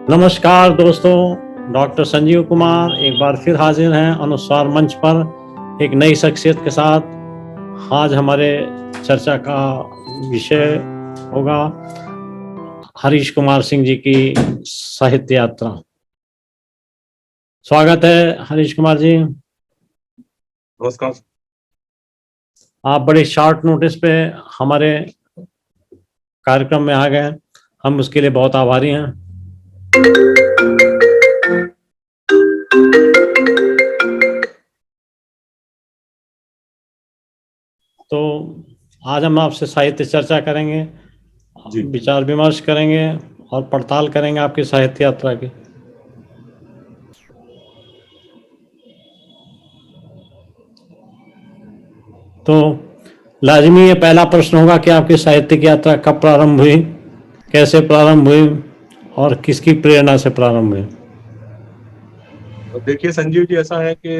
नमस्कार दोस्तों, डॉक्टर संजीव कुमार एक बार फिर हाजिर हैं अनुस्वार मंच पर एक नई शख्सियत के साथ। आज हमारे चर्चा का विषय होगा हरीश कुमार सिंह जी की साहित्य यात्रा। स्वागत है हरीश कुमार जी। नमस्कार। आप बड़े शॉर्ट नोटिस पे हमारे कार्यक्रम में आ गए, हम उसके लिए बहुत आभारी हैं। तो आज हम आपसे साहित्य चर्चा करेंगे, विचार विमर्श करेंगे और पड़ताल करेंगे आपकी साहित्य यात्रा की। तो लाजमी ये पहला प्रश्न होगा कि आपकी साहित्यिक यात्रा कब प्रारंभ हुई, कैसे प्रारंभ हुई और किसकी प्रेरणा से प्रारंभ हुई? देखिए संजीव जी, ऐसा है कि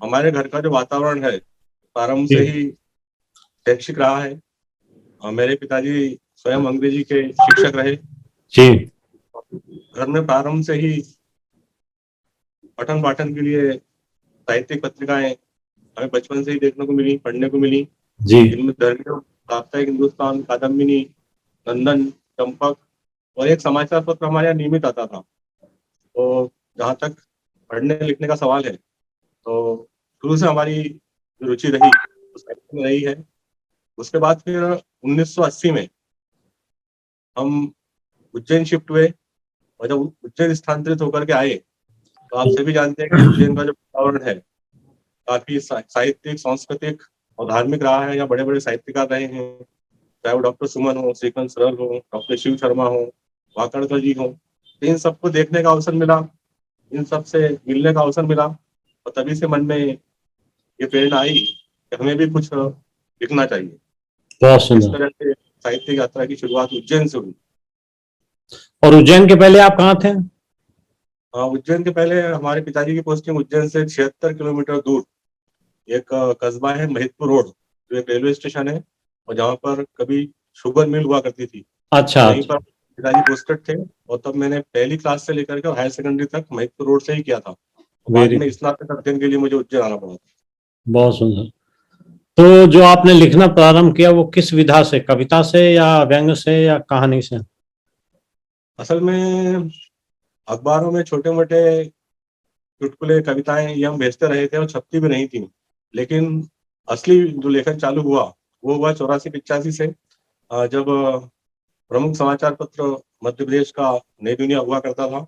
हमारे घर का जो वातावरण है प्रारंभ से ही शैक्षिक रहा है। मेरे पिताजी स्वयं अंग्रेजी के शिक्षक रहे जी। घर में प्रारंभ से ही पठन पाठन के लिए साहित्यिक पत्रिकाएं हमें बचपन से ही देखने को मिली, पढ़ने को मिली जी। जिनमें दैनिक साप्ताहिक हिंदुस्तान, कादम्बिनी, नंदन, चंपक और एक समाचार पत्र हमारे यहाँ नियमित आता था। तो जहाँ तक पढ़ने लिखने का सवाल है तो शुरू से हमारी रुचि रही तो साहित्य में रही है। उसके बाद फिर 1980 में हम उज्जैन शिफ्ट हुए और जब उज्जैन स्थानांतरित होकर के आए तो आप सभी जानते हैं कि उज्जैन का जो वातावरण है काफी साहित्यिक, सांस्कृतिक और धार्मिक रहा है। यहाँ बड़े बड़े साहित्यकार रहे हैं, चाहे वो डॉक्टर सुमन हो, श्रीकांत सरल हो, डॉक्टर शिव शर्मा हो, वाकड़कर जी हो। तो इन सबको देखने का अवसर मिला, इन सब से मिलने का अवसर मिला और तभी से मन में ये प्रेरणा आई कि हमें भी कुछ लिखना चाहिए। बहुत इस सुंदर। तरह से साहित्यिक यात्रा की शुरुआत उज्जैन से हुई। और उज्जैन के पहले आप कहाँ थे? उज्जैन के पहले हमारे पिताजी की पोस्टिंग उज्जैन से 76 किलोमीटर दूर एक कस्बा है महिदपुर रोड, जो एक रेलवे स्टेशन है और जहाँ पर कभी शुगर मिल हुआ करती थी। अच्छा। वहीं पर पिताजी पोस्टेड थे और तब मैंने पहली क्लास से लेकर के हायर सेकेंडरी तक महिदपुर रोड से ही किया था। बाद वेरी में स्नातक अध्ययन के लिए मुझे उज्जैन आना पड़ा। बहुत सुंदर। तो जो आपने लिखना प्रारंभ किया वो किस विधा से, कविता से या व्यंग से या कहानी से? असल में अखबारों में छोटे मोटे चुटकुले, कविताएं ये हम भेजते रहे थे और छपती भी नहीं थी। लेकिन असली जो लेखन चालू हुआ वो हुआ 84-85 से, जब प्रमुख समाचार पत्र मध्य प्रदेश का नई दुनिया हुआ करता था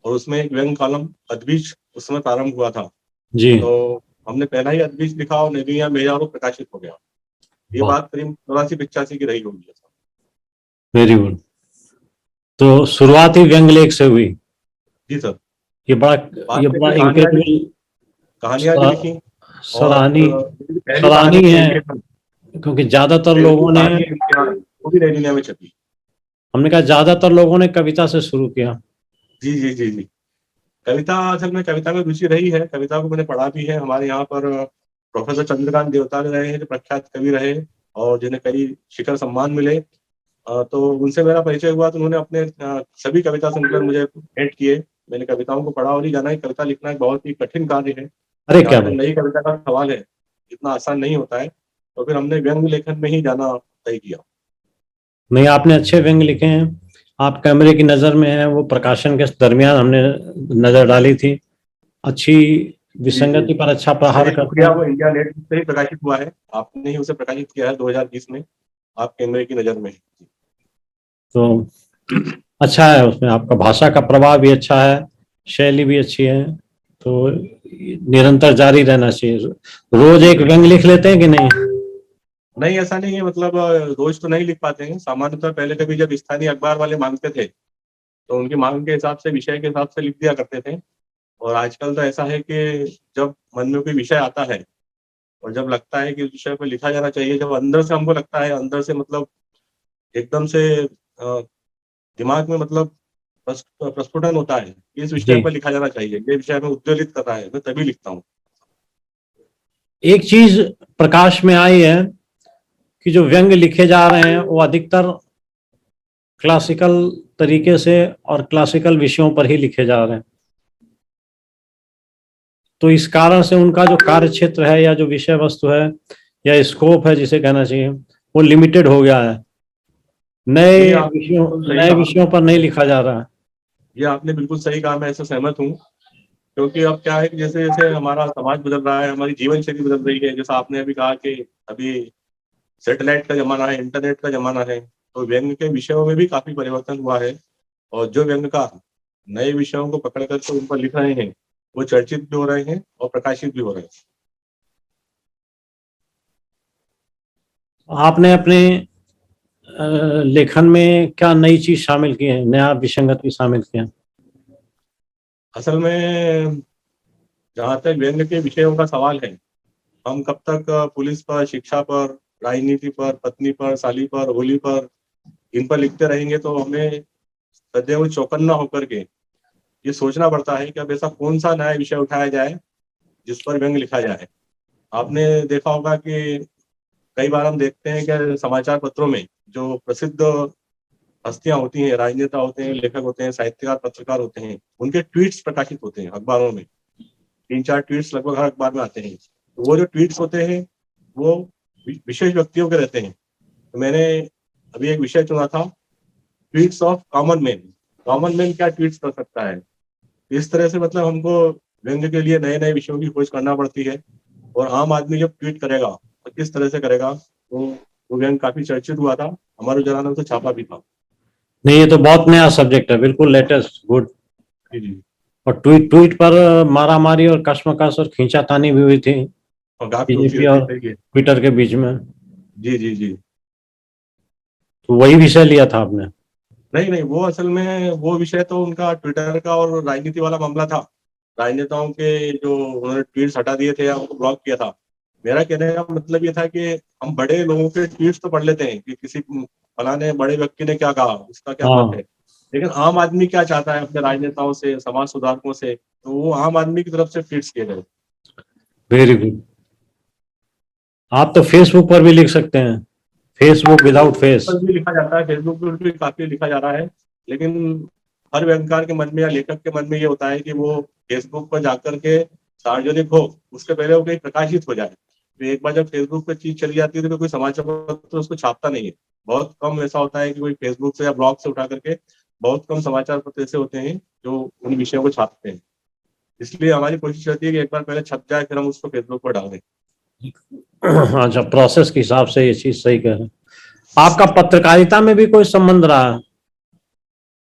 और उसमें एक व्यंग कॉलम अदबीज उस समय प्रारंभ हुआ था। जी। तो हमने पहला ही अदबीज लिखा और नई दुनिया भेजा और वो प्रकाशित हो गया। ये बात करीब 84-85 की रही होगी। Very good. तो शुरुआत ही व्यंग लेख से हुई। जी सर। ये बड़ा बाद ये में बड़ा फिर इंक्रेडिबल, कहानियां भी लिखी और सराहनीय मेरी पहली कहानी सराहनीय थी है, एलियन। क्योंकि ज्यादातर पहली लोगों ने, कहानी है इम्तिहान, वो भी नई दुनिया में छपी। हमने कहा ज्यादातर लोगों ने कविता से शुरू किया। जी जी जी जी। कविता, असल में कविता में रुचि रही है, कविता को मैंने पढ़ा भी है। हमारे यहाँ पर प्रोफेसर चंद्रकांत देवताल रहे हैं जो प्रख्यात कवि रहे और जिन्हें कई शिखर सम्मान मिले। तो उनसे मेरा परिचय हुआ तो उन्होंने अपने सभी कविता संकलन मुझे भेंट किए। मैंने कविताओं को पढ़ा और ये जाना कि कविता लिखना एक बहुत ही कठिन कार्य है। अरे जहाँ क्या तक बात। नई कविता का सवाल है, इतना आसान नहीं होता है। तो फिर हमने व्यंग लेखन में ही जाना तय किया। नहीं, आपने अच्छे व्यंग लिखे हैं। आप कैमरे की नजर में हैं, वो प्रकाशन के दरमियान हमने नजर डाली थी। अच्छी जी जी। विसंगति पर अच्छा प्रहार चलिए करते शुक्रिया, वो हैं। इंडिया नेट से ही प्रकाशित हुआ है, आपने ही उसे प्रकाशित किया है 2020 में। आप कैमरे की नजर में। तो अच्छा है, उसमें आपका भाषा का प्रभाव भी अच्छा है, शैली भी अच्छी है। तो निरंतर जारी रहना चाहिए। रोज एक व्यंग लिख लेते हैं कि नहीं? नहीं, ऐसा नहीं है, मतलब रोज तो नहीं लिख पाते हैं। सामान्यतः पहले कभी जब स्थानीय अखबार वाले मांगते थे तो उनकी मांग के हिसाब से, विषय के हिसाब से लिख दिया करते थे। और आजकल तो ऐसा है कि जब मन में कोई विषय आता है और जब लगता है कि उस विषय पर लिखा जाना चाहिए, जब अंदर से हमको लगता है, अंदर से मतलब एकदम से दिमाग में मतलब प्रस्फुटन होता है, इस विषय जी। पर लिखा जाना चाहिए, ये विषय में उद्वेलित कर रहा है, मैं तभी लिखता हूँ। एक चीज प्रकाश में आई है कि जो व्यंग लिखे जा रहे हैं वो अधिकतर क्लासिकल तरीके से और क्लासिकल विषयों पर ही लिखे जा रहे हैं। तो इस कारण से उनका जो कार्य क्षेत्र है या जो विषय वस्तु है या स्कोप है जिसे कहना चाहिए, वो लिमिटेड हो गया है। ये आपने बिल्कुल सही नए कहा। विषयों पर नहीं लिखा जा रहा है। ये आपने बिल्कुल सही कहा, मैं इससे सहमत हूँ। क्योंकि अब क्या है कि जैसे जैसे हमारा समाज बदल रहा है, हमारी जीवन शैली बदल रही है। जैसा आपने अभी कहा कि अभी सैटेलाइट का जमाना है, इंटरनेट का जमाना है, तो व्यंग के विषयों में भी काफी परिवर्तन हुआ है। और जो व्यंग का नए विषयों को पकड़ करके उन पर लिख रहे हैं, वो चर्चित भी हो रहे हैं और प्रकाशित भी हो रहे हैं। आपने अपने लेखन में क्या नई चीज शामिल की है, नया विसंगति शामिल किया है? असल में जहाँ तक व्यंग के विषयों का सवाल है, हम कब तक पुलिस पर, शिक्षा पर, राजनीति पर, पत्नी पर, साली पर, होली पर, इन पर लिखते रहेंगे तो हमें सदैव चौकन्ना होकर के ये सोचना पड़ता है कि अब ऐसा कौन सा नया विषय उठाया जाए जिस पर व्यंग लिखा जाए। आपने देखा होगा कि कई बार हम देखते हैं कि समाचार पत्रों में जो प्रसिद्ध हस्तियां होती हैं, राजनेता होते हैं, लेखक होते हैं, साहित्यकार, पत्रकार होते हैं, उनके ट्वीट्स प्रकाशित होते हैं अखबारों में। 3-4 ट्वीट्स लगभग हर अखबार में आते हैं। तो वो जो ट्वीट्स होते हैं वो विशेष व्यक्तियों के रहते हैं। तो मैंने अभी एक विषय चुना था, tweets of common man. Common man क्या ट्वीट्स कर सकता है। इस तरह से मतलब हमको व्यंग के लिए नए नए विषयों की खोज करना पड़ती है। और आम आदमी जब ट्वीट करेगा तो किस तरह से करेगा, तो वो व्यंग काफी चर्चित हुआ था। हमारे उजाला ने उसे छापा भी था। नहीं, ये तो बहुत नया सब्जेक्ट है, बिल्कुल लेटेस्ट, गुड। जी जी। और ट्वीट ट्वीट पर मारा मारी और कश्मकश और खींचातानी भी हुई थी और काफी होती बीजेपी रहती और है, सही है। ट्विटर के बीच में। जी जी जी। तो वही विषय लिया था आपने? नहीं नहीं, वो असल में वो विषय तो उनका ट्विटर का और राजनीति वाला मामला था। राजनेताओं के जो उन्होंने ट्वीट्स हटा दिए थे या उनको ब्लॉक किया था। मेरा कहने का मतलब ये था कि हम बड़े लोगों के ट्वीट्स तो पढ़ लेते हैं कि किसी फलाने बड़े व्यक्ति ने क्या कहा, उसका क्या मत हाँ, है। लेकिन आम आदमी क्या चाहता है अपने राजनेताओं से, समाज सुधारकों से, तो वो आम आदमी की तरफ से ट्वीट्स किए गए। Very good. आप तो फेसबुक पर भी लिख सकते हैं, फेसबुक विदाउट फेस। पर भी लिखा जाता है, फेसबुक पर भी काफी लिखा जा रहा है। लेकिन हर व्यंगकार के मन में या लेखक के मन में ये होता है कि वो फेसबुक पर जाकर के सार्वजनिक हो, उसके पहले वो कहीं प्रकाशित हो जाए। तो एक बार जब फेसबुक पे चीज चली जाती है तो कोई समाचार पत्र उसको छापता नहीं है। बहुत कम ऐसा होता है कि कोई फेसबुक से या ब्लॉग से उठा करके, बहुत कम समाचार पत्र ऐसे होते हैं जो उन विषयों को छापते हैं। इसलिए हमारी कोशिश रहती है कि एक बार पहले छप जाए, फिर हम उसको फेसबुक पर डाल दें। अच्छा, प्रोसेस के हिसाब से ये चीज सही कह रहे हैं। आपका पत्रकारिता में भी कोई संबंध रहा है?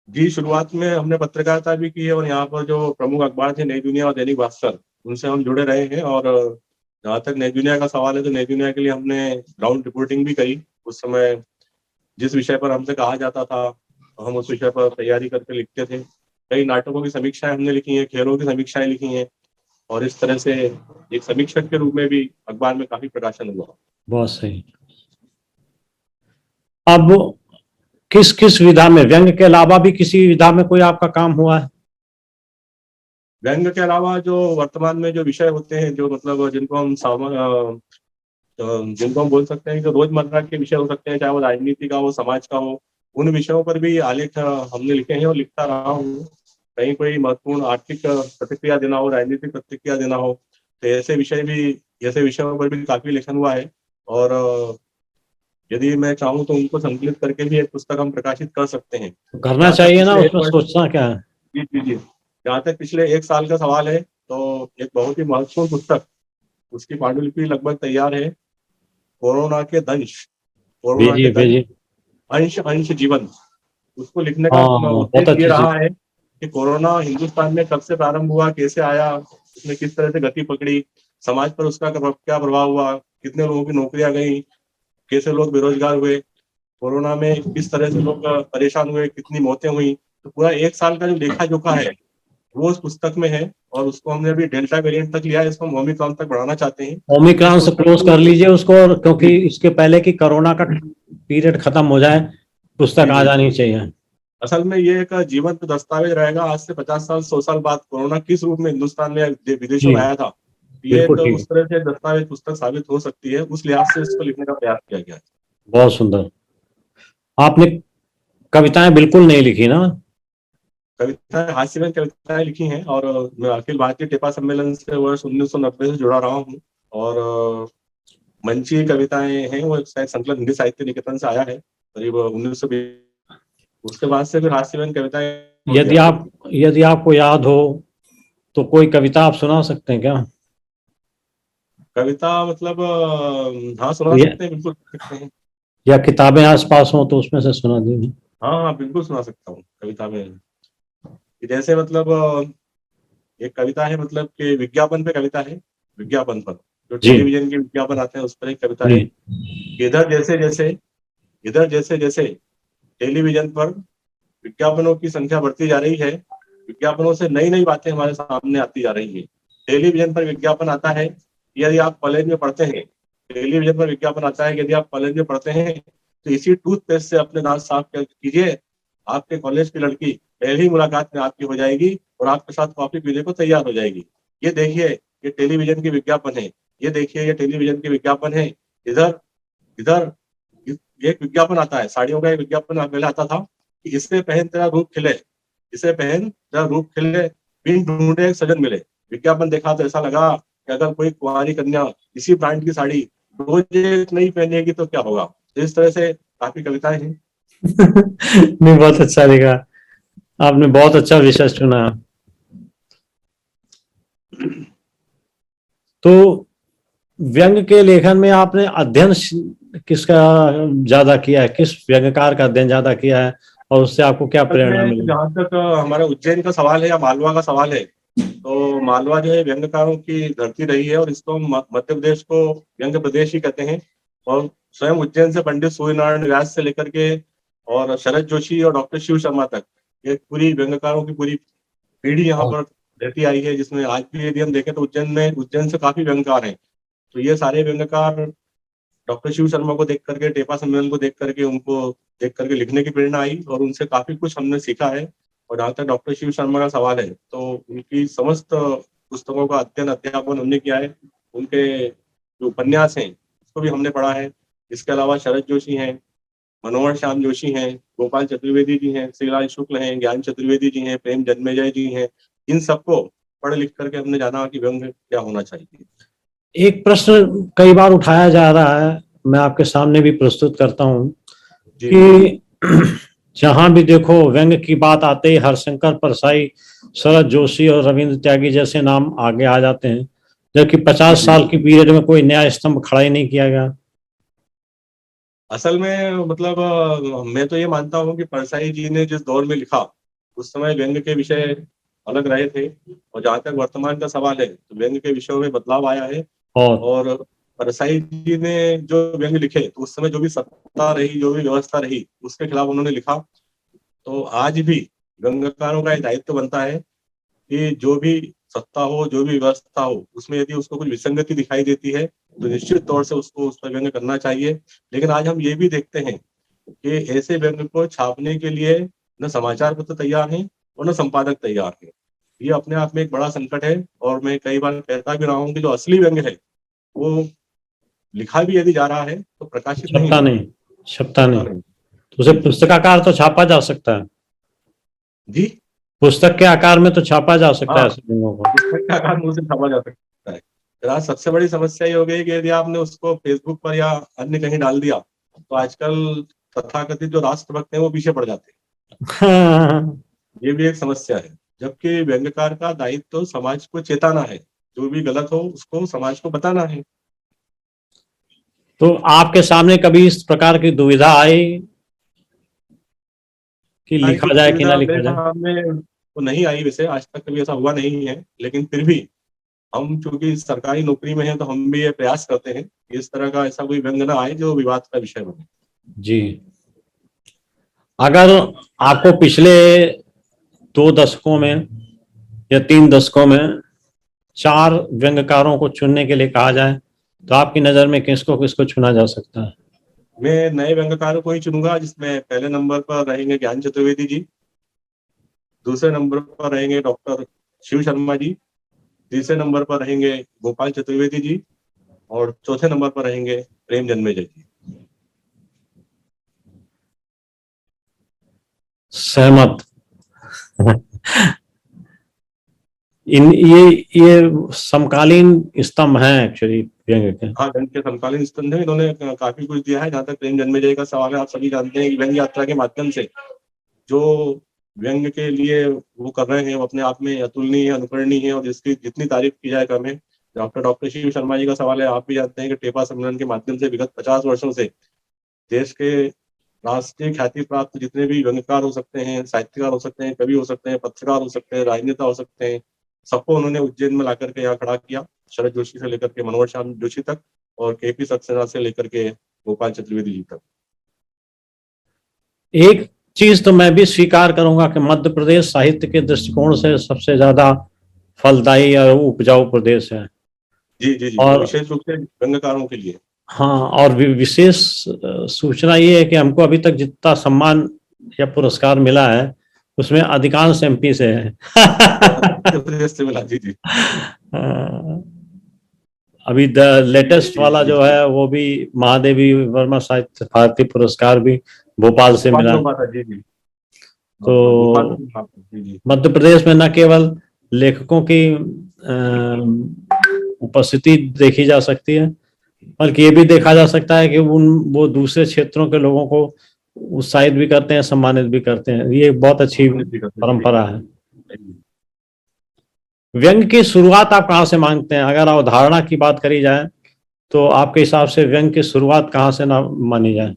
जी, शुरुआत में हमने पत्रकारिता भी की है और यहाँ पर जो प्रमुख अखबार थे नई दुनिया और दैनिक भास्कर, उनसे हम जुड़े रहे हैं। और जहाँ तक नई दुनिया का सवाल है तो नई दुनिया के लिए हमने ग्राउंड रिपोर्टिंग भी करी। उस समय जिस विषय पर हमसे कहा जाता था तो हम उस विषय पर तैयारी करके लिखते थे। कई नाटकों की समीक्षाएं हमने लिखी हैं, खेलों की समीक्षाएं लिखी हैं। और इस तरह से एक समीक्षक के रूप में भी अखबार में काफी प्रकाशन हुआ। बहुत सही। अब किस किस विधा में, व्यंग के अलावा भी किसी विधा में कोई आपका काम हुआ है? व्यंग के अलावा जो वर्तमान में जो विषय होते हैं, जो मतलब जिनको हम बोल सकते हैं कि रोजमर्रा के विषय हो सकते हैं, चाहे वो राजनीति का हो, समाज का हो, उन विषयों पर भी आलेख हमने लिखे हैं और लिखता रहा हूँ। कहीं कोई महत्वपूर्ण आर्थिक प्रतिक्रिया देना हो, राजनीतिक प्रतिक्रिया देना हो, तो ऐसे विषयों पर भी काफी लेखन हुआ है। और यदि मैं चाहूँ तो उनको संकलित करके भी एक पुस्तक हम प्रकाशित कर सकते हैं। करना जहाँ तक चाहिए ना, पिछले एक उसमें वर्ष सोचना क्या है। जी जी जी, जहाँ तक पिछले एक साल का सवाल है, तो एक बहुत ही महत्वपूर्ण पुस्तक, उसकी पांडुलिपि लगभग तैयार है। कोरोना के दंश, कोरोना के भेजिए दंश, भेजिए। अंश अंश जीवन। उसको लिखने का हाँ हाँ, बहुत उद्देश्य ये अच्छी रहा चीज। है कि कोरोना हिंदुस्तान में कब से प्रारंभ हुआ, कैसे आया, उसने किस तरह से गति पकड़ी, समाज पर उसका क्या प्रभाव हुआ, कितने लोगों की नौकरियां गई, कैसे लोग बेरोजगार हुए, कोरोना में किस तरह से लोग परेशान हुए, कितनी मौतें हुई। तो पूरा एक साल का जो लेखा जोखा है वो उस पुस्तक में है। और उसको हमने अभी डेल्टा वेरिएंट तक लिया है, इसको हम ओमिक्रॉन तक बढ़ाना चाहते हैं। इस ओमिक्रॉन से पुस्तक क्लोज कर को लीजिए उसको, और क्योंकि जी इसके पहले कि कोरोना का पीरियड खत्म हो जाए, पुस्तक जी आ जी। जानी चाहिए। असल में ये एक जीवंत दस्तावेज रहेगा। आज से 50 साल, 100 साल बाद कोरोना किस रूप में हिंदुस्तान में या विदेशों जी, में आया था, ये बिल्कुल एक ठीक। उस तरह से दस्तावेज पुस्तक साबित हो सकती है। उस लिहाज से इसको लिखने का प्रयास किया गया है। बहुत सुंदर। आपने कविताएं बिल्कुल नहीं लिखी ना? कविताएं, हास्यमय कविताएं लिखी हैं, और मैं अखिल भारतीय टेपा सम्मेलन से वर्ष 1990 से जुड़ा रहा हूँ। और मंची कविताएं हैं, वो शायद संकलन हिंदी साहित्य निकेतन से आया है करीब 1920। उसके बाद से फिर हास्यमय कविताएं छोड़ यदि दिया मैंने। आप यदि आपको याद हो तो कोई कविता आप सुना सकते हैं क्या? कविता मतलब हाँ, सुना या, सकते हैं, बिल्कुल सुना सकते हैं। या किताबें आसपास हो तो उसमें से सुना दीजिए। हाँ हाँ, बिल्कुल सुना सकता हूँ कविता में। कि जैसे मतलब एक कविता है, मतलब कि विज्ञापन पे कविता है। विज्ञापन पर, जो जी टेलीविजन के विज्ञापन आते हैं, उस पर एक कविता जी। है। इधर जैसे जैसे इधर जैसे जैसे टेलीविजन पर विज्ञापनों की संख्या बढ़ती जा रही है, विज्ञापनों से नई नई बातें हमारे सामने आती जा रही हैं। टेलीविजन पर विज्ञापन आता है, यदि आप कॉलेज में पढ़ते हैं। टेलीविजन पर विज्ञापन आता है, यदि आप कॉलेज में पढ़ते हैं तो इसी टूथपेस्ट से अपने दांत साफ कीजिए, आपके कॉलेज की लड़की पहली मुलाकात में आपकी हो जाएगी और आपके साथ कॉफी पीने को तैयार हो जाएगी। ये देखिए, ये टेलीविजन की विज्ञापन है। ये देखिए, ये टेलीविजन की विज्ञापन है। इधर इधर एक विज्ञापन आता है, साड़ियों का एक विज्ञापन पहले आता था कि इसे पहन तेरा रूप खिले, इसे पहन तेरा रूप खिले, बिन ढूंढे एक सजन मिले। विज्ञापन देखा तो ऐसा लगा कि अगर कोई कुंवारी कन्या इसी ब्रांड की साड़ी रोज एक नहीं पहनेगी तो क्या होगा। तो इस तरह से काफी कविताएं हैं। नहीं, बहुत अच्छा लिखा। आपने बहुत अच्छा विषय चुना। तो व्यंग के लेखन में आपने अध्ययन किसका ज्यादा किया है? किस व्यंग्यकार का अध्ययन ज्यादा किया है और उससे आपको क्या असल प्रेरणा में मिली? जहाँ तक हमारा उज्जैन का सवाल है या मालवा का सवाल है, तो मालवा जो है व्यंग्यकारों की धरती रही है, और इसको मध्य प्रदेश को व्यंग्य प्रदेश ही कहते हैं। और स्वयं उज्जैन से पंडित सूर्यनारायण व्यास से लेकर के और शरद जोशी और डॉक्टर शिव शर्मा तक, ये पूरी व्यंग्यकारों की पूरी पीढ़ी यहाँ पर रहती आई है, जिसमें आज भी यदि हम देखें तो उज्जैन से काफी व्यंग्यकार हैं। तो ये सारे व्यंग्यकार डॉक्टर शिव शर्मा को देख करके, टेपा सम्मेलन को देख करके, उनको देख करके लिखने की प्रेरणा आई, और उनसे काफी कुछ हमने सीखा है। और जहाँ तक डॉक्टर शिव शर्मा का सवाल है, तो उनकी समस्त पुस्तकों का अध्ययन अध्यापन हमने किया है। उनके जो उपन्यास हैं उसको भी हमने पढ़ा है। इसके अलावा शरद जोशी हैं, मनोहर श्याम जोशी हैं, गोपाल चतुर्वेदी जी हैं, श्रीराज शुक्ल हैं, ज्ञान चतुर्वेदी जी हैं, प्रेम जन्मेजय जी हैं। इन सबको पढ़ लिख करके हमने जाना कि व्यंग्य क्या होना चाहिए। एक प्रश्न कई बार उठाया जा रहा है, मैं आपके सामने भी प्रस्तुत करता हूं जी बिल्कुल। कि जहां भी देखो व्यंग्य की बात आते ही हरशंकर परसाई, शरद जोशी और रविंद्र त्यागी जैसे नाम आगे आ जाते हैं, जबकि जी 50 जी। साल की पीरियड में कोई नया स्तंभ खड़ा ही नहीं किया गया। असल में मतलब मैं तो ये मानता हूँ कि परसाई जी ने जिस दौर में लिखा, उस समय व्यंग्य के विषय अलग रहे थे। और जहाँ तक वर्तमान का सवाल है, तो व्यंग्य के विषयों में बदलाव आया है। और और परसाई जी ने जो व्यंग्य लिखे, तो उस समय जो भी सत्ता रही, जो भी व्यवस्था रही, उसके खिलाफ उन्होंने लिखा। तो आज भी व्यंग्यकारों का एक दायित्व बनता है कि जो भी सत्ता हो, जो भी व्यवस्था हो, उसमें यदि उसको कुछ विसंगति दिखाई देती है, तो निश्चित तौर से उसको उस पर व्यंग्य करना चाहिए। लेकिन आज हम ये भी देखते हैं कि ऐसे व्यंग्य को छापने के लिए न समाचार पत्र तैयार हैं और न संपादक तैयार हैं। ये अपने आप में एक बड़ा संकट है। और मैं कई बार कहता भी रहा हूँ कि जो असली व्यंग्य है, वो लिखा भी यदि जा रहा है तो प्रकाशित नहीं छपता हो रहा है। नहीं, छपता छपता नहीं। नहीं। तो उसे जी जी। पुस्तकाकार तो छापा जा सकता है, जी। पुस्तक के आकार में तो छापा जा सकता है हाँ, ऐसे व्यंग्यों को। पुस्तक का आकार मुंह से छापा जा सकता है। फिर आज सबसे बड़ी समस्या ये हो गई कि यदि आपने उसको फेसबुक पर या अन्य कहीं डाल दिया, तो आजकल तथाकथित जो राष्ट्रभक्त हैं वो पीछे पड़ जाते हाँ। हैं। ये भी एक समस्या है। जबकि व्यंग्यकार का दायित्व तो समाज को चेताना है, जो भी गलत हो उसको समाज को बताना है। तो आपके सामने कभी इस प्रकार की दुविधा आई कि हाँ, की लिखा जाए कि ना दुविधा मेरे लिखा जाए? सामने तो नहीं आई, वैसे आज तक कभी ऐसा हुआ नहीं है। लेकिन फिर भी हम चूंकि सरकारी नौकरी में हैं, तो हम भी ये प्रयास करते हैं कि इस तरह का ऐसा कोई व्यंग्य ना आए जो विवाद का विषय बने। जी। अगर आपको पिछले 2 दशकों में या 3 दशकों में 4 व्यंग्यकारों को चुनने के लिए कहा जाए तो आपकी नजर में किसको किसको चुना जा सकता है? मैं नए व्यंग्यकारों को ही चुनूंगा, जिसमें पहले नंबर पर रहेंगे ज्ञान चतुर्वेदी जी, दूसरे नंबर पर रहेंगे डॉक्टर शिव शर्मा जी, तीसरे नंबर पर रहेंगे गोपाल चतुर्वेदी जी, और चौथे नंबर पर रहेंगे प्रेम जन्मेजय जी। सहमत। ये समकालीन स्तंभ हैं एक्चुअली व्यंग्य के। हाँ, व्यंग्य के समकालीन स्तंभ है। इन्होंने काफी कुछ दिया है। जहाँ तक प्रेम जन्मेजय का सवाल है, आप सभी जानते हैं कि व्यंग्य यात्रा के माध्यम से जो व्यंग्य के लिए वो कर रहे हैं, वो अपने आप में अतुलनीय है, अनुकरणीय है, और जिसकी जितनी तारीफ की जाए कम है। डॉक्टर शिव शर्मा जी का सवाल है, आप भी जानते हैं कि टेपा सम्मेलन के माध्यम से विगत 50 वर्षों से देश के राष्ट्रीय ख्याति प्राप्त जितने भी व्यंग्यकार हो सकते हैं, साहित्यकार हो सकते हैं, कवि हो सकते हैं, पत्रकार हो सकते हैं, राजनेता हो सकते हैं, सबको उन्होंने उज्जैन में ला करके यहाँ खड़ा किया। शरद जोशी से लेकर के मनोहर श्याम जोशी तक, और केपी सक्सेना से लेकर के गोपाल चतुर्वेदी जी तक। एक चीज तो मैं भी स्वीकार करूंगा कि मध्य प्रदेश साहित्य के दृष्टिकोण से सबसे ज्यादा फलदायी और उपजाऊ प्रदेश है। जी जी जी, और विशेष रूप से व्यंग्यकारों के लिए। हाँ, और विशेष सूचना ये है कि हमको अभी तक जितना सम्मान या पुरस्कार मिला है उसमें अधिकांश एमपी से है। मध्य प्रदेश से मिला। जी जी। अभी द लेटेस्ट वाला जो है वो भी महादेवी वर्मा साहित्य भारती पुरस्कार भी भोपाल से मिला। जी जी। तो जी जी। मध्य प्रदेश में न केवल लेखकों की उपस्थिति देखी जा सकती है, बल्कि ये भी देखा जा सकता है कि वो दूसरे क्षेत्रों के लोगों को उत्साहित भी करते हैं, सम्मानित भी करते हैं। ये बहुत अच्छी परंपरा है। व्यंग्य की शुरुआत आप कहाँ से मानते हैं? अगर अवधारणा की बात करी जाए तो आपके हिसाब से व्यंग्य की शुरुआत कहाँ से ना मानी जाए?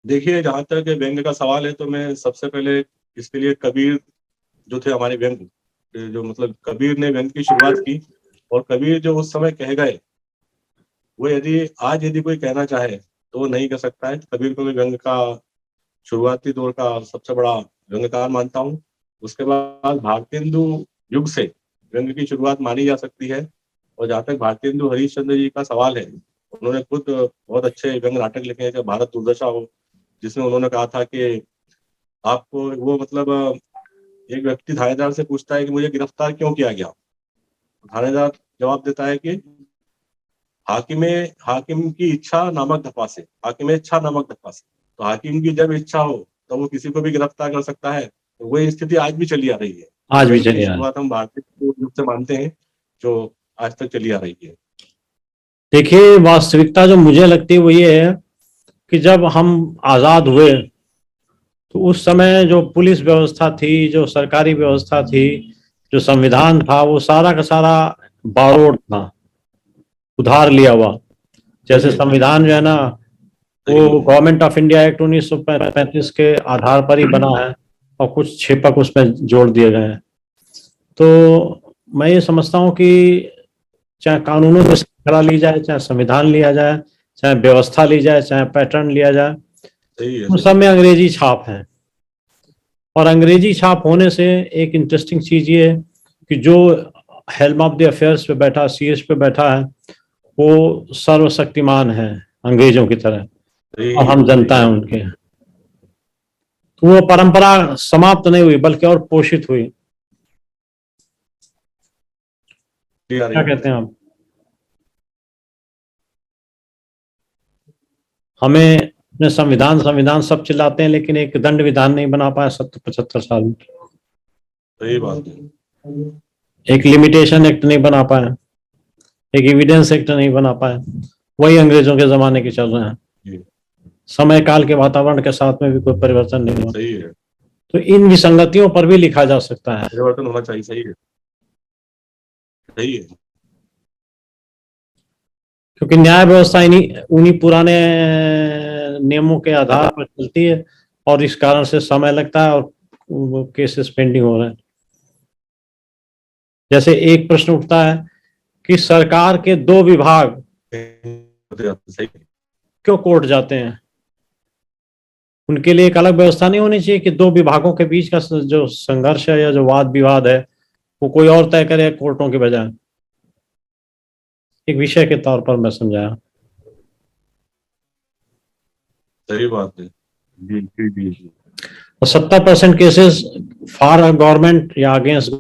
देखिए, जहां तक व्यंग्य का सवाल है तो मैं सबसे पहले इसके लिए कबीर जो थे हमारे व्यंग्य, जो मतलब कबीर ने व्यंग्य की शुरुआत की, और कबीर जो उस समय कह गए वो यदि कोई कहना चाहे तो वो नहीं कह सकता है। कबीर को मैं व्यंग्य का शुरुआती दौर का सबसे बड़ा व्यंग्यकार मानता हूँ। उसके बाद भारतेंदु युग से व्यंग्य की शुरुआत मानी जा सकती है। और जहाँ तक भारतेंदु हरिश्चंद्र जी का सवाल है, उन्होंने खुद बहुत अच्छे व्यंग्य नाटक लिखे हैं, चाहे भारत दुर्दशा हो, जिसमें उन्होंने कहा था कि आपको वो मतलब एक व्यक्ति थानेदार से पूछता है कि मुझे गिरफ्तार क्यों किया गया। थानेदार जवाब देता है कि हाकिम की इच्छा नामक धप्पा से, हाकिम इच्छा नामक धप्पा से। तो हाकिम की जब इच्छा हो तो वो किसी को भी गिरफ्तार कर सकता है। तो वही स्थिति आज भी चली आ रही है। आज भी चली आ रही है। शुरुआत हम भारतीय रूप से मानते हैं, जो आज तक चली आ रही है। देखिए, वास्तविकता जो मुझे लगती है वो ये है कि जब हम आजाद हुए तो उस समय जो पुलिस व्यवस्था थी, जो सरकारी व्यवस्था थी, जो संविधान था, वो सारा का सारा बारोड़ था, उधार लिया हुआ। जैसे संविधान जो है ना, वो गवर्नमेंट ऑफ इंडिया एक्ट 1935 के आधार पर ही बना है, और कुछ छेपक उसमें जोड़ दिए गए हैं। तो मैं ये समझता हूँ कि चाहे कानूनों में श्रृंखला ली जाए, चाहे संविधान लिया जाए, चाहे व्यवस्था ली जाए, चाहे पैटर्न लिया जाए, उन सब में अंग्रेजी छाप है। और अंग्रेजी छाप होने से एक इंटरेस्टिंग चीज ये है कि जो हेल्म ऑफ द अफेयर्स पे बैठा, सीएस पे बैठा है, वो सर्वशक्तिमान है अंग्रेजों की तरह, और हम जनता है उनके। तो वो परंपरा समाप्त नहीं हुई बल्कि और पोषित हुई। क्या कहते हैं आप? हमें अपने संविधान सब चिल्लाते हैं, लेकिन एक दंड विधान नहीं बना पाया 70-75 साल में। सही बात है। एक लिमिटेशन एक्ट नहीं बना पाया, एक एविडेंस एक्ट नहीं बना पाया। वही अंग्रेजों के जमाने के चल रहे हैं। समय काल के वातावरण के साथ में भी कोई परिवर्तन नहीं हुआ। सही है। तो इन विसंगतियों पर भी लिखा जा सकता है, परिवर्तन होना चाहिए। सही है, सही है। क्योंकि न्याय व्यवस्था उन्हीं पुराने नियमों के आधार पर चलती है, और इस कारण से समय लगता है और केसेस पेंडिंग हो रहे हैं। जैसे एक प्रश्न उठता है कि सरकार के 2 विभाग क्यों कोर्ट जाते हैं? उनके लिए एक अलग व्यवस्था नहीं होनी चाहिए कि 2 विभागों के बीच का जो संघर्ष है या जो वाद विवाद है वो कोई और तय करे कोर्टों के बजाय? एक विषय के तौर पर मैं समझाया। सही बात है। जी जी जी। और 70% केसेस फॉर गवर्नमेंट या अगेंस्ट।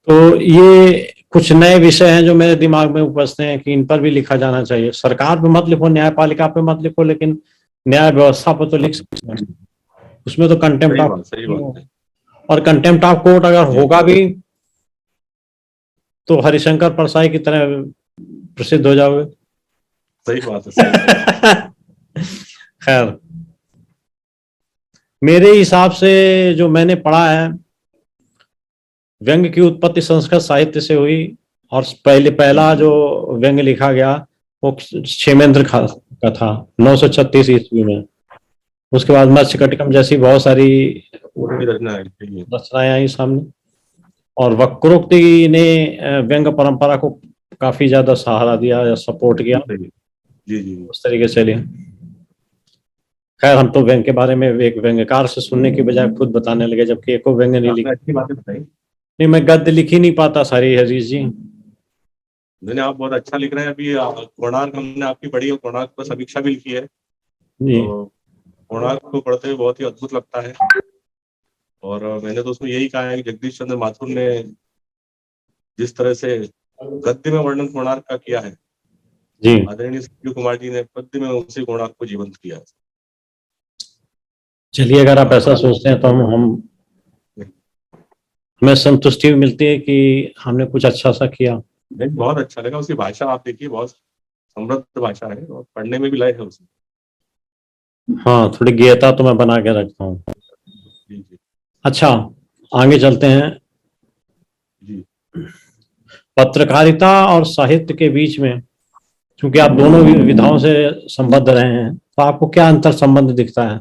तो ये कुछ नए विषय हैं जो मेरे दिमाग में उपजते हैं कि इन पर भी लिखा जाना चाहिए। सरकार पे मत लिखो, न्यायपालिका पे मत लिखो, लेकिन न्याय व्यवस्था पर तो लिख सकते हैं। उसमें तो कंटेम्प्ट ऑफ, सही बात है। और कंटेम्प्ट ऑफ कोर्ट अगर जी होगा भी तो हरिशंकर परसाई की तरह प्रसिद्ध हो जाओगे। सही बात है, सही बात है। खैर, मेरे हिसाब से जो मैंने पढ़ा है, व्यंग्य की उत्पत्ति संस्कृत साहित्य से हुई, और पहला जो व्यंग्य लिखा गया वो क्षेमेंद्र का था 936 ईस्वी में। उसके बाद मत्स्यकटिकम जैसी बहुत सारी पूरी रचना है। रचनाएं आई सामने, और वक्रोक्ति ने व्यंग्य परंपरा को काफी ज्यादा सहारा दिया या सपोर्ट किया, जी जी। उस तरीके से लिया। खैर, हम तो व्यंग्य के बारे में एक व्यंग्यकार से सुनने की बजाय खुद बताने लगे, जबकि एको व्यंग्य नहीं लिखा। अच्छी बात बताई। नहीं, मैं गद्य लिख ही नहीं पाता सारी, हरीश जी। नहीं, आप बहुत अच्छा लिख रहे हैं। अभी कोणार्क हमने आपकी पढ़ी और कोणार्क पर समीक्षा भी लिखी है, जी। तो कोणार्क को पढ़ते हुए बहुत ही अद्भुत लगता है। और मैंने तो उसमें यही कहा है कि जगदीश चंद्र माथुर ने जिस तरह से गद्य में वर्णन कोणार्क का किया है, जी, आदरणीय संजीव कुमार जी ने पद्य में उसी कोणार्क को जीवंत किया है। चलिए, अगर आप ऐसा सोचते हैं तो हम हमें संतुष्टि मिलती है कि हमने कुछ अच्छा सा किया। नहीं, बहुत अच्छा लगा। उसकी भाषा आप देखिए, बहुत समृद्ध भाषा है और पढ़ने में भी लय है उसमें। हाँ, थोड़ी गेयता तो मैं बना के रखता हूँ। जी जी अच्छा, आगे चलते हैं। जी। पत्रकारिता और साहित्य के बीच में, क्योंकि आप दोनों विधाओं से संबद्ध रहे हैं, तो आपको क्या अंतर संबंध दिखता है?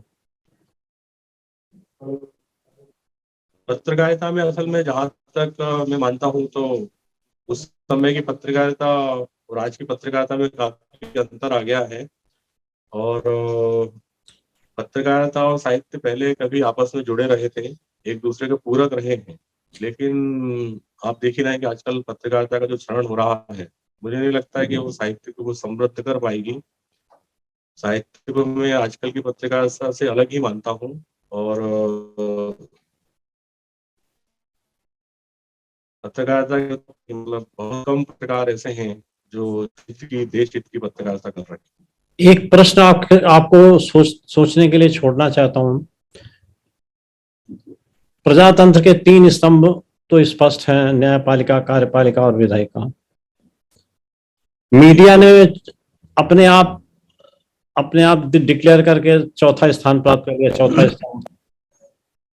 पत्रकारिता में असल में जहाँ तक मैं मानता हूँ, तो उस समय की पत्रकारिता और आज की पत्रकारिता में काफी अंतर आ गया है। और पत्रकारिता और साहित्य पहले कभी आपस में जुड़े रहे थे, एक दूसरे के पूरक रहे हैं। लेकिन आप देख ही रहे हैं कि आजकल पत्रकारिता का जो क्षरण हो रहा है, मुझे नहीं लगता है कि वो साहित्य को समृद्ध कर पाएगी। साहित्य को मैं आजकल की पत्रकारिता से अलग ही मानता हूँ। और पत्रकारिता के मतलब बहुत कम पत्रकार ऐसे हैं जो देश हित की पत्रकारिता कर रहे हैं। एक प्रश्न आपको सोचने के लिए छोड़ना चाहता हूँ। प्रजातंत्र के 3 स्तंभ तो स्पष्ट हैं, न्यायपालिका, कार्यपालिका और विधायिका। मीडिया ने अपने आप डिक्लेयर करके चौथा स्थान प्राप्त कर लिया, चौथा स्थान।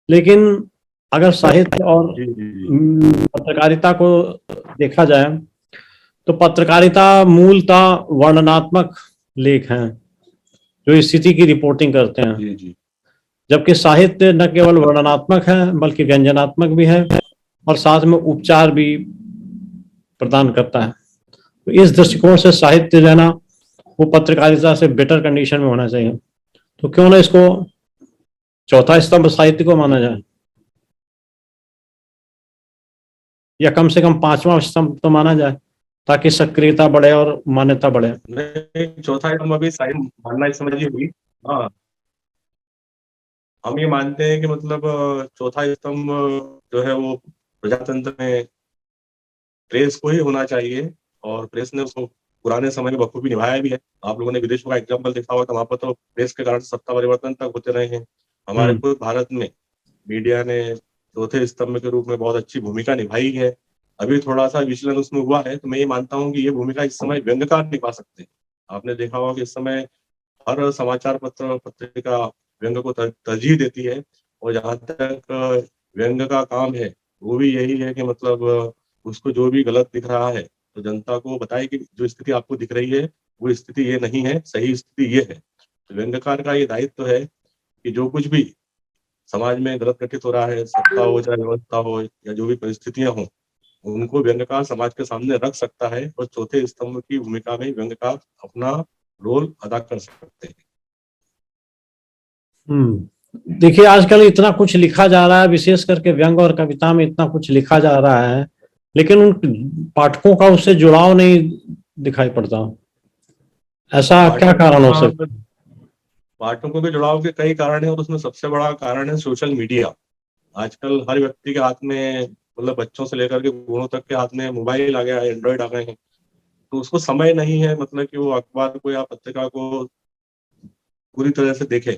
लेकिन अगर साहित्य और पत्रकारिता को देखा जाए तो पत्रकारिता मूलतः वर्णनात्मक लेख हैं जो स्थिति की रिपोर्टिंग करते हैं, जी जी। जबकि साहित्य न केवल वर्णनात्मक है बल्कि व्यंजनात्मक भी है और साथ में उपचार भी प्रदान करता है। तो इस दृष्टिकोण से साहित्य जो है ना, वो पत्रकारिता से बेटर कंडीशन में होना चाहिए। तो क्यों ना इसको चौथा स्तंभ साहित्य को माना जाए, या कम से कम 5वां स्तंभ तो माना जाए, ताकि सक्रियता बढ़े और मान्यता बढ़े। नहीं, चौथा स्तंभ अभी साहित्य मानना इस समय हुई। हाँ, हम ये मानते हैं कि मतलब चौथा स्तंभ जो है वो प्रजातंत्र में प्रेस को ही होना चाहिए, और प्रेस ने उसको पुराने समय में बखूबी निभाया भी है। आप लोगों ने विदेशों का एग्जाम्पल देखा होगा, तो वहां पर तो प्रेस के कारण सत्ता परिवर्तन तक होते रहे हैं। हमारे खुद भारत में मीडिया ने चौथे स्तंभ के रूप में बहुत अच्छी भूमिका निभाई है। अभी थोड़ा सा विचलन उसमें हुआ है, तो मैं ये मानता हूँ कि ये भूमिका इस समय व्यंग्यकार निभा सकते हैं। आपने देखा होगा कि इस समय हर समाचार पत्र पत्रिका व्यंग्य को तरजीह देती है, और जहाँ तक व्यंग्य का काम है वो भी यही है कि मतलब उसको जो भी गलत दिख रहा है तो जनता को बताए कि जो स्थिति आपको दिख रही है वो स्थिति ये नहीं है, सही स्थिति ये है। तो व्यंग्यकार का ये दायित्व है कि जो कुछ भी समाज में गलत घटित हो रहा है, सत्ता हो चाहे व्यवस्था हो या जो भी परिस्थितियां हो, उनको व्यंग्यकार समाज के सामने रख सकता है, और चौथे स्तंभ की भूमिका में व्यंग्यकार अपना रोल अदा कर सकते हैं। देखिए, आजकल इतना कुछ लिखा जा रहा है, विशेष करके व्यंग और कविता में इतना कुछ लिखा जा रहा है, लेकिन उन पाठकों का उससे जुड़ाव नहीं दिखाई पड़ता। ऐसा क्या कारण हो सकता है? पाठकों के जुड़ाव के कई कारण है, और उसमें सबसे बड़ा कारण है सोशल मीडिया। आजकल हर व्यक्ति के हाथ में मतलब बच्चों से लेकर के बूढ़ों तक के हाथ में मोबाइल आ गया है, एंड्रॉइड आ गए हैं, तो उसको समय नहीं है मतलब कि वो अखबार को या पत्रिका को पूरी तरह से देखे।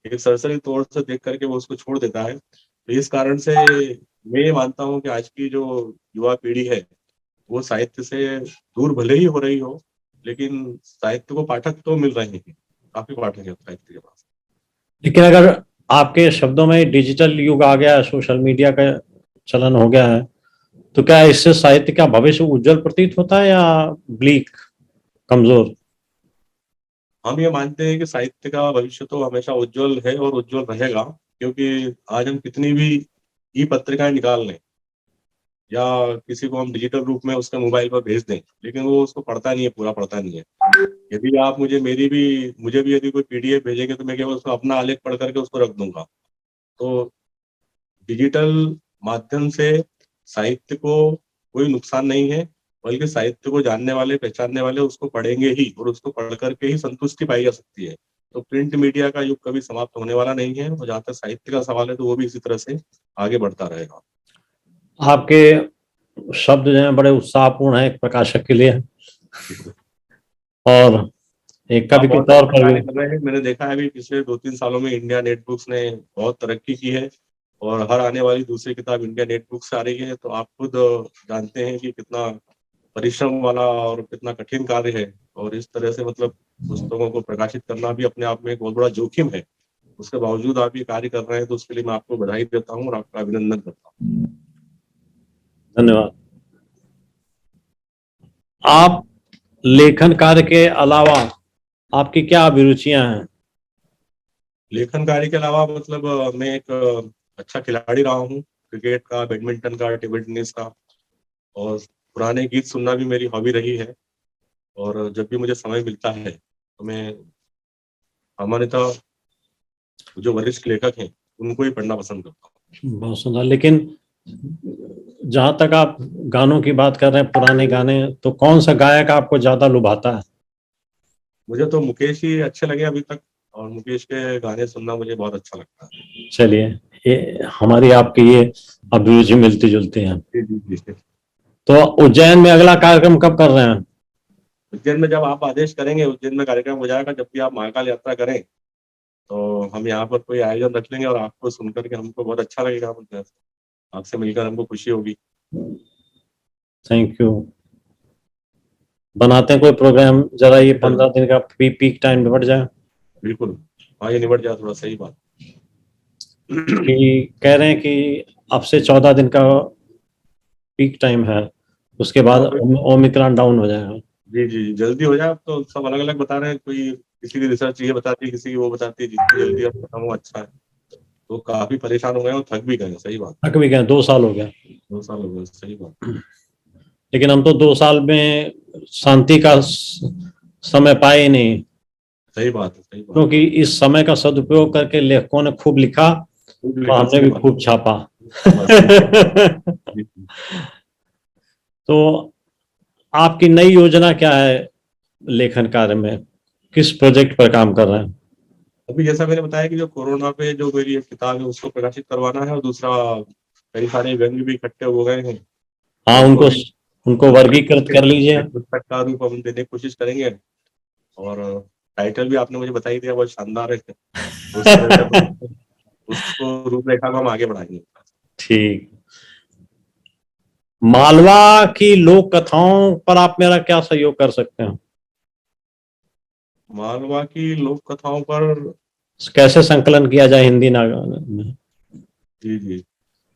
एक सरसरी तौर से देख करके वो उसको छोड़ देता है। तो इस कारण से मैं ये मानता हूँ कि आज की जो युवा पीढ़ी है वो साहित्य से दूर भले ही हो रही हो, लेकिन साहित्य को पाठक तो मिल रहे हैं, काफी पाठक है साहित्य के पास। लेकिन अगर आपके शब्दों में डिजिटल युग आ गया है, सोशल मीडिया का चलन हो गया है, तो क्या इससे साहित्य का भविष्य उज्जवल प्रतीत होता है या ब्लीक, कमजोर? हम ये मानते हैं कि साहित्य का भविष्य तो हमेशा उज्जवल है और उज्जवल रहेगा, क्योंकि आज हम कितनी भी ई पत्रिकाएं निकाल लें या किसी को हम डिजिटल रूप में उसके मोबाइल पर भेज दें, लेकिन वो उसको पढ़ता नहीं है, पूरा पढ़ता नहीं है। यदि आप मुझे भी यदि कोई पीडीएफ भेजेंगे तो मैं केवल उसको अपना आलेख पढ़ करके उसको रख दूंगा। तो डिजिटल माध्यम से साहित्य को कोई नुकसान नहीं है, बल्कि साहित्य को जानने वाले पहचानने वाले उसको पढ़ेंगे ही, और उसको पढ़ करके ही संतुष्टि पाई जा सकती है। तो प्रिंट मीडिया का युग कभी समाप्त होने वाला नहीं है, और जहाँ तक साहित्य का सवाल है तो वो भी इसी तरह से आगे बढ़ता रहेगा। आपके शब्द जो हैं बड़े उत्साहपूर्ण हैं एक प्रकाशक के लिए, और एक आप कवि के बहुत तौर अच्छा पर कार्य भी। कर रहे हैं। मैंने देखा है अभी पिछले 2-3 सालों में इंडिया नेट बुक्स ने बहुत तरक्की की है, और हर आने वाली दूसरी किताब इंडिया नेट बुक से आ रही है। तो आप खुद जानते हैं कि कितना परिश्रम वाला और कितना कठिन कार्य है, और इस तरह से मतलब पुस्तकों को प्रकाशित करना भी अपने आप में एक बहुत बड़ा जोखिम है। उसके बावजूद आप ये कार्य कर रहे हैं, तो उसके लिए मैं आपको बधाई देता हूँ और आपका अभिनंदन करता हूँ। धन्यवाद। आप लेखन कार्य के अलावा आपकी क्या अभिरुचियां हैं? लेखन कार्य के अलावा मतलब मैं एक अच्छा खिलाड़ी रहा हूँ, क्रिकेट का, बैडमिंटन का, टेबल टेनिस का, और पुराने गीत सुनना भी मेरी हॉबी रही है। और जब भी मुझे समय मिलता है तो मैं सामान्यतः जो वरिष्ठ लेखक हैं उनको ही पढ़ना पसंद करता हूँ। बहुत सुंदर। लेकिन जहां तक आप गानों की बात कर रहे हैं, पुराने गाने, तो कौन सा गायक आपको ज्यादा लुभाता है? मुझे तो मुकेश ही अच्छे लगे अभी तक, और मुकेश के गाने सुनना मुझे बहुत अच्छा लगता है। चलिए, ये हमारी आपकी ये अभिरुचि मिलती जुलती है। जी जी जी। तो उज्जैन में अगला कार्यक्रम कब कर रहे हैं? उज्जैन में जब आप आदेश करेंगे, उज्जैन में कार्यक्रम हो जाएगा। जब भी आप महाकाल यात्रा करें तो हम यहाँ पर कोई आयोजन रख लेंगे, और आपको सुनकर के हमको बहुत अच्छा लगेगा, मतलब आपसे मिलकर हमको खुशी होगी। Thank you. बनाते हैं कोई प्रोग्राम, जरा ये जरूर। 15 दिन का पीक टाइम निपट जाए। बिल्कुल। हाँ, ये निबट जाए थोड़ा, सही बात। कि कह रहे हैं कि अब से 14 दिन का पीक टाइम है, उसके बाद हाँ, ओमिक्रॉन डाउन हो जाएगा। जी जी, जल्दी हो जाए। अब तो सब अलग अलग बता रहे हैं, कोई किसी की रिसर्च ये बताती है, किसी की वो बताती है, जितनी जल्दी अब खत्म हो अच्छा है। तो काफी परेशान हो गए और थक भी गए, सही बात। थक भी गए, 2 साल हो गया। 2 साल हो गए, सही बात। लेकिन हम तो 2 साल में शांति का समय पाए ही नहीं, सही बात है, सही बात। क्योंकि इस समय का सदुपयोग करके लेखकों ने खूब लिखा, खूब और लिखा, हमने सही भी बात। खूब छापा। बस सही बात। जी, जी। तो आपकी नई योजना क्या है लेखन कार्य में? किस प्रोजेक्ट पर काम कर रहे हैं? अभी जैसा मैंने बताया कि जो कोरोना पे जो मेरी एक किताब है उसको प्रकाशित करवाना है, और दूसरा कई सारे व्यंग्य भी इकट्ठे हो गए हैं, हाँ, उनको उनको भी उनको संकलित वर्गीकृत करके कर लीजिए। एक पुस्तक का रूप हम देने की कोशिश करेंगे। और टाइटल भी आपने मुझे बता ही दिया, बहुत शानदार है। उस तरह से अपन उसको रूपरेखा को हम आगे बढ़ाएंगे। ठीक। मालवा की लोक कथाओं पर आप मेरा क्या सहयोग कर सकते हैं? मालवा की लोक कथाओं पर। कैसे संकलन किया जाए हिंदी नागरिक में? जी जी,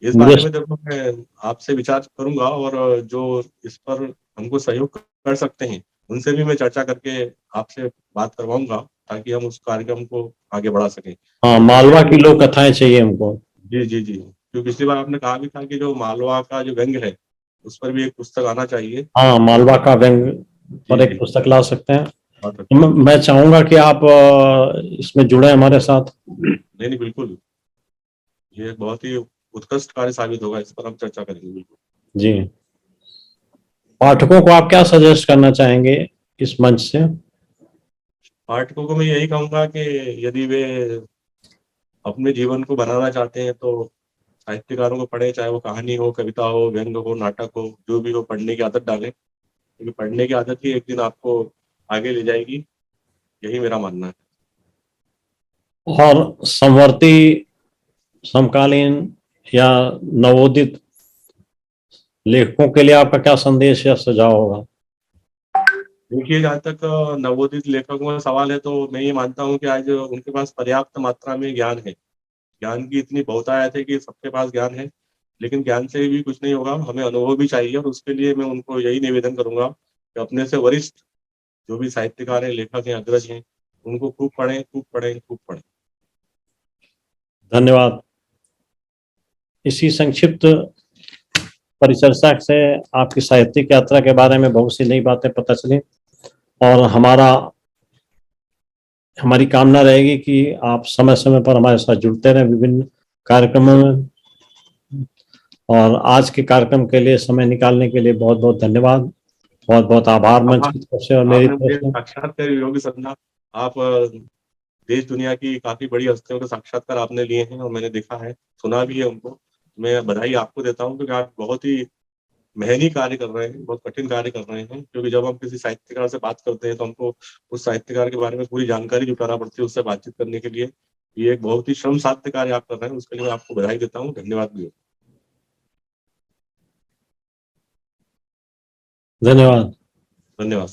इस मुझे। बारे में देखो मैं आपसे विचार करूंगा, और जो इस पर हमको सहयोग कर सकते हैं उनसे भी मैं चर्चा करके आपसे बात करवाऊंगा, ताकि हम उस कार्यक्रम को आगे बढ़ा सकें। हाँ, क्योंकि मालवा पिछले की लोक कथाएं चाहिए हमको। जी जी जी, क्योंकि पिछली बार आपने कहा भी था कि जो मालवा का जो व्यंग्य है उस पर भी एक पुस्तक आना चाहिए। हाँ, मालवा का व्यंग्य जी पर एक जी, पुस्तक ला सकते हैं। आ तो सकते हैं। मैं चाहूंगा कि आप इसमें जुड़े हमारे साथ। नहीं नहीं, बिल्कुल। ये बहुत ही उत्कृष्ट कार्य साबित होगा, इस पर हम चर्चा करेंगे, बिल्कुल। जी। पाठकों को आप क्या सजेस्ट करना चाहेंगे इस मंच से? पाठकों को मैं यही कहूंगा कि यदि वे अपने जीवन को बनाना चाहते हैं तो साहित्यकारों को पढ़े, चाहे वो कहानी हो, कविता हो, व्यंग हो, नाटक हो, जो भी हो, पढ़ने की आदत डालें, क्योंकि पढ़ने की आदत ही एक दिन आपको आगे ले जाएगी, यही मेरा मानना है। और समवर्ती, समकालीन या नवोदित लेखकों के लिए आपका क्या संदेश या सुझाव होगा? देखिए, जहाँ तक नवोदित लेखकों का सवाल है, तो मैं ये मानता हूँ कि आज उनके पास पर्याप्त मात्रा में ज्ञान है। ज्ञान की इतनी बहुतायत है कि सबके पास ज्ञान है, लेकिन ज्ञान से भी कुछ नहीं होगा, हमें अनुभव भी चाहिए। और उसके लिए मैं उनको यही निवेदन करूंगा कि अपने से वरिष्ठ जो भी साहित्यकार हैं, लेखक हैं, अग्रज हैं, उनको खूब पढ़ें, खूब पढ़ें, खूब पढ़ें। धन्यवाद। इसी संक्षिप्त परिचर्चा से आपकी साहित्यिक यात्रा के बारे में बहुत सी नई बातें पता चली, और हमारी कामना रहेगी कि आप समय समय पर हमारे साथ जुड़ते रहें विभिन्न कार्यक्रमों में। और आज के कार्यक्रम के लिए समय निकालने के लिए बहुत बहुत धन्यवाद, बहुत बहुत आभार मंच की तरफ से और मेरी आपने तरफ मुझे से। साक्षात्कार योग्य समझा। आप देश दुनिया की काफी बड़ी हस्तियों के साक्षात्कार आपने लिए हैं, और मैंने देखा है, सुना भी है उनको। मैं बधाई आपको देता हूँ, क्योंकि आप बहुत ही मेहनती कार्य कर रहे हैं, बहुत कठिन कार्य कर रहे हैं। क्योंकि जब हम किसी साहित्यकार से बात करते हैं, तो हमको उस साहित्यकार के बारे में पूरी जानकारी जुटाना पड़ती है उससे बातचीत करने के लिए। ये एक बहुत ही श्रम साध्य कार्य आप कर रहे हैं, उसके लिए मैं आपको बधाई देता हूँ, धन्यवाद भी। धन्यवाद। धन्यवाद।